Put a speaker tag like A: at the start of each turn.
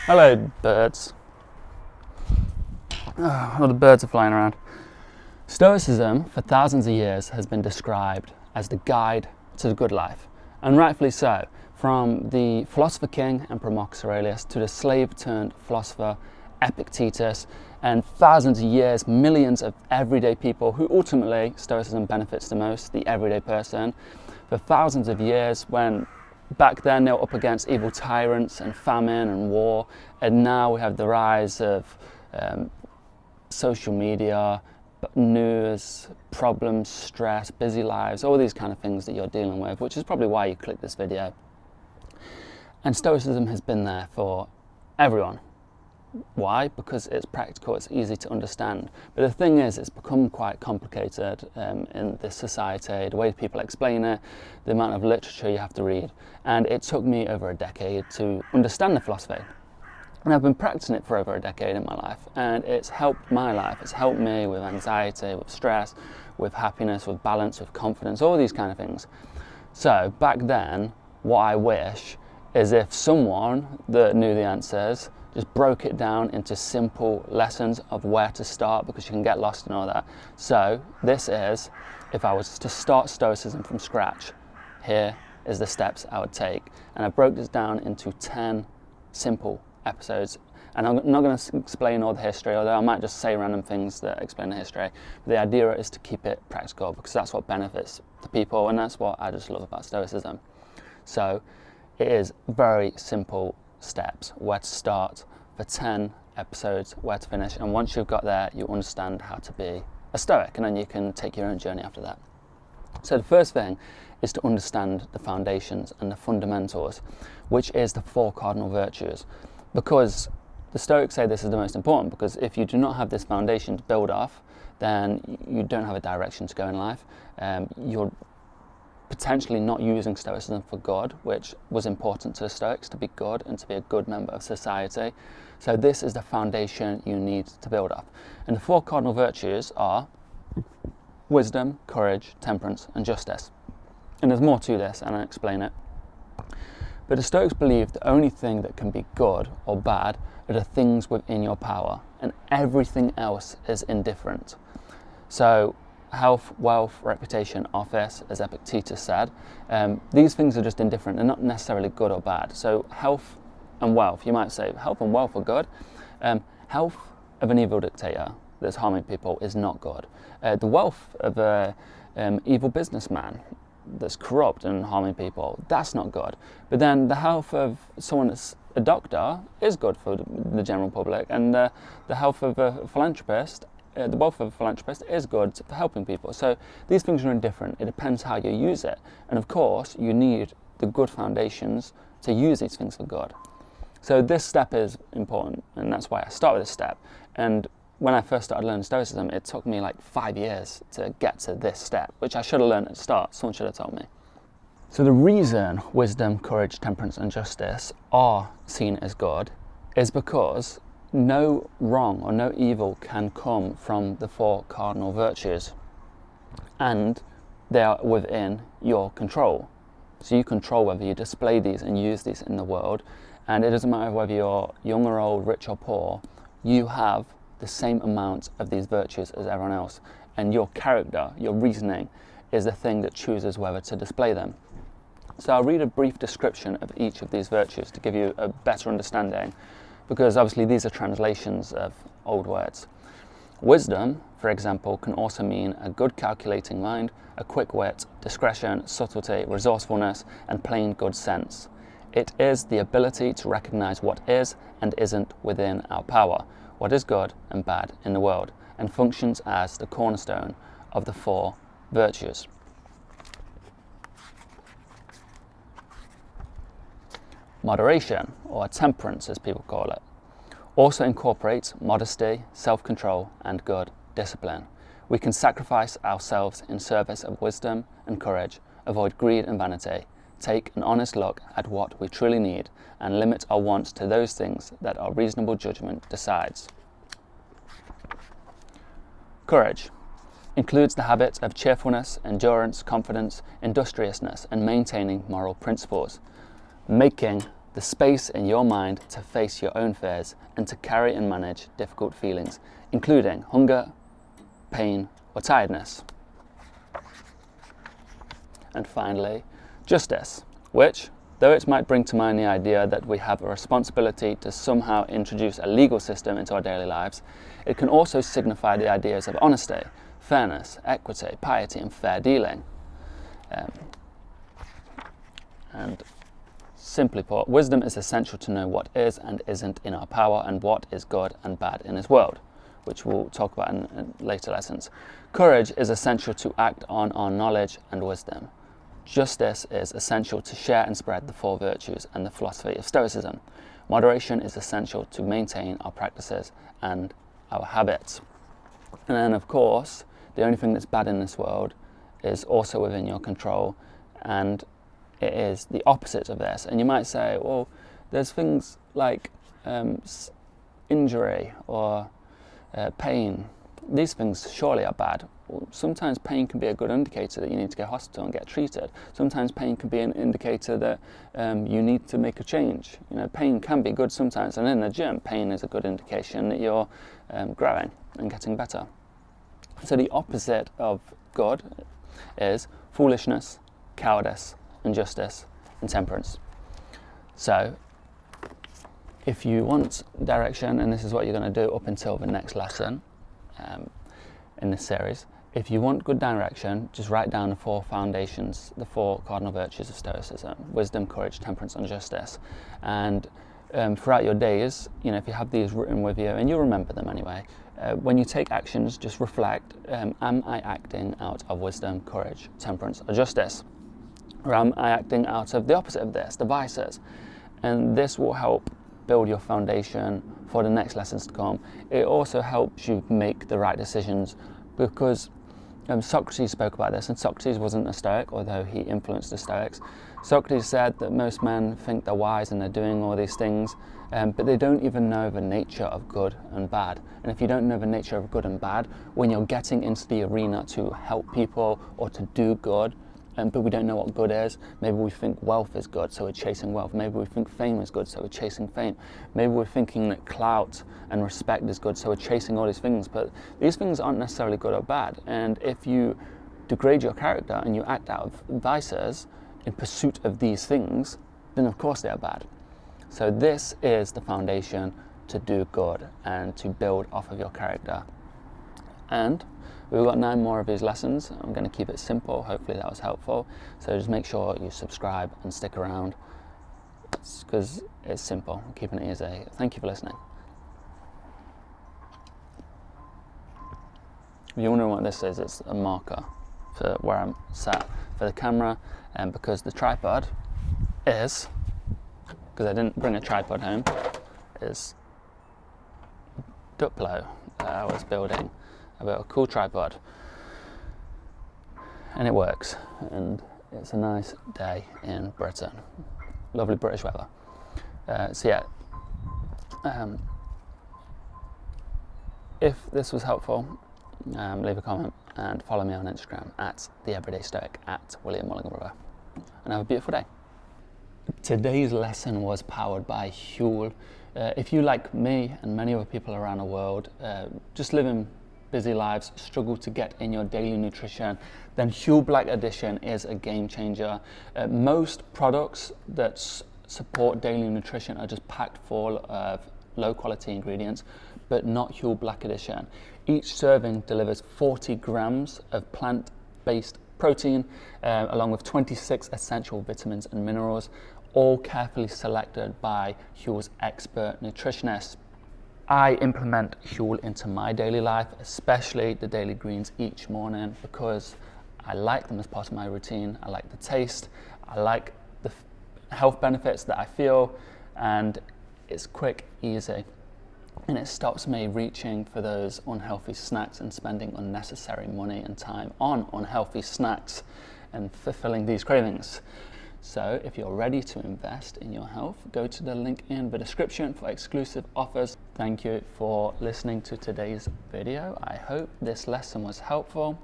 A: Hello, birds. All the birds are flying around. Stoicism, for thousands of years, has been described as the guide to the good life, and rightfully so. From the philosopher king, Emperor Marcus Aurelius, to the slave-turned-philosopher Epictetus, and thousands of years, millions of everyday people who ultimately Stoicism benefits the most, the everyday person. For thousands of years, when back then they were up against evil tyrants and famine and war, and now we have the rise of social media, news, problems, stress, busy lives, all these kind of things that you're dealing with, which is probably why you clicked this video. And Stoicism has been there for everyone. Why? Because it's practical, it's easy to understand. But the thing is, it's become quite complicated in this society, the way people explain it, the amount of literature you have to read. And it took me over a decade to understand the philosophy. And I've been practicing it for over a decade in my life, and it's helped my life. It's helped me with anxiety, with stress, with happiness, with balance, with confidence, all these kind of things. So back then, what I wish is if someone that knew the answers just broke it down into simple lessons of where to start, because you can get lost in all that. So this is, if I was to start Stoicism from scratch, here is the steps I would take. And I broke this down into 10 simple episodes. And I'm not going to explain all the history, although I might just say random things that explain the history. But the idea is to keep it practical, because that's what benefits the people, and that's what I just love about Stoicism. So it is very simple steps, where to start for 10 episodes, where to finish, and once you've got there, you understand how to be a Stoic, and then you can take your own journey after that. So the first thing is to understand the foundations and the fundamentals, which is the 4 cardinal virtues, because the Stoics say this is the most important, because if you do not have this foundation to build off, then you don't have a direction to go in life. You're potentially not using Stoicism for good, which was important to the Stoics, to be good and to be a good member of society. So this is the foundation you need to build up. And the 4 cardinal virtues are wisdom, courage, temperance, and justice. And there's more to this, and I'll explain it. But the Stoics believe the only thing that can be good or bad are the things within your power, and everything else is indifferent. So health, wealth, reputation, office, as Epictetus said, these things are just indifferent. They're not necessarily good or bad. So health and wealth, you might say health and wealth are good. Health of an evil dictator that's harming people is not good. The wealth of an evil businessman that's corrupt and harming people, that's not good. But then the health of someone that's a doctor is good for the general public, and the health of a philanthropist, the wealth of a philanthropist is good for helping people. So these things are indifferent. It depends how you use it. And of course, you need the good foundations to use these things for good. So this step is important, and that's why I start with this step. And when I first started learning Stoicism, it took me like 5 years to get to this step, which I should have learned at the start. Someone should have told me. So the reason wisdom, courage, temperance, and justice are seen as good is because no wrong or no evil can come from the 4 cardinal virtues, and they are within your control. So you control whether you display these and use these in the world, and it doesn't matter whether you're young or old, rich or poor, you have the same amount of these virtues as everyone else, and your character, your reasoning, is the thing that chooses whether to display them. So I'll read a brief description of each of these virtues to give you a better understanding, because obviously these are translations of old words. Wisdom, for example, can also mean a good calculating mind, a quick wit, discretion, subtlety, resourcefulness, and plain good sense. It is the ability to recognize what is and isn't within our power, what is good and bad in the world, and functions as the cornerstone of the 4 virtues. Moderation, or temperance as people call it, also incorporates modesty, self-control, and good discipline. We can sacrifice ourselves in service of wisdom and courage, avoid greed and vanity, take an honest look at what we truly need, and limit our wants to those things that our reasonable judgment decides. Courage includes the habit of cheerfulness, endurance, confidence, industriousness, and maintaining moral principles. Making the space in your mind to face your own fears and to carry and manage difficult feelings, including hunger, pain, or tiredness. And finally, justice, which, though it might bring to mind the idea that we have a responsibility to somehow introduce a legal system into our daily lives, it can also signify the ideas of honesty, fairness, equity, piety, and fair dealing. And simply put, wisdom is essential to know what is and isn't in our power and what is good and bad in this world, which we'll talk about in later lessons. Courage is essential to act on our knowledge and wisdom. Justice is essential to share and spread the four virtues and the philosophy of Stoicism. Moderation is essential to maintain our practices and our habits. And then, of course, the only thing that's bad in this world is also within your control, and it is the opposite of this. And you might say, well, there's things like injury or pain. These things surely are bad. Well, sometimes pain can be a good indicator that you need to go to hospital and get treated. Sometimes pain can be an indicator that you need to make a change. You know, pain can be good sometimes, and in the gym, pain is a good indication that you're growing and getting better. So the opposite of good is foolishness, cowardice, injustice, and temperance. So if you want direction, and this is what you're going to do up until the next lesson in this series, if you want good direction, just write down the four foundations, the four cardinal virtues of Stoicism: wisdom, courage, temperance, and justice. And throughout your days, you know, if you have these written with you, and you'll remember them anyway, when you take actions, just reflect, am I acting out of wisdom, courage, temperance, or justice? Or am I acting out of the opposite of this, the vices? And this will help build your foundation for the next lessons to come. It also helps you make the right decisions, because Socrates spoke about this, and Socrates wasn't a Stoic, although he influenced the Stoics. Socrates said that most men think they're wise and they're doing all these things, but they don't even know the nature of good and bad. And if you don't know the nature of good and bad, when you're getting into the arena to help people or to do good, but we don't know what good is. Maybe we think wealth is good, so we're chasing wealth. Maybe we think fame is good, so we're chasing fame. Maybe we're thinking that clout and respect is good, so we're chasing all these things. But these things aren't necessarily good or bad. And if you degrade your character and you act out of vices in pursuit of these things, then of course they are bad. So this is the foundation to do good and to build off of your character. And we've got 9 more of these lessons. I'm going to keep it simple. Hopefully that was helpful. So just make sure you subscribe and stick around, because it's simple. I'm keeping it easy. Thank you for listening. If you're wondering what this is, it's a marker for where I'm sat for the camera, and because the tripod is, because I didn't bring a tripod home, is Duplo that I was building. I built a cool tripod, and it works, and it's a nice day in Britain. Lovely British weather. If this was helpful, leave a comment and follow me on Instagram at @TheEverydayStoic, at William Mulligan Brother, and have a beautiful day. Today's lesson was powered by Huel. If you, like me and many other people around the world, just living busy lives, struggle to get in your daily nutrition, then Huel Black Edition is a game changer. Most products that support daily nutrition are just packed full of low quality ingredients, but not Huel Black Edition. Each serving delivers 40 grams of plant-based protein, along with 26 essential vitamins and minerals, all carefully selected by Huel's expert nutritionists. I implement Huel into my daily life, especially the daily greens each morning, because I like them as part of my routine. I like the taste, I like the health benefits that I feel, and it's quick, easy, and it stops me reaching for those unhealthy snacks and spending unnecessary money and time on unhealthy snacks and fulfilling these cravings. So if you're ready to invest in your health, go to the link in the description for exclusive offers. Thank you for listening to today's video. I hope this lesson was helpful.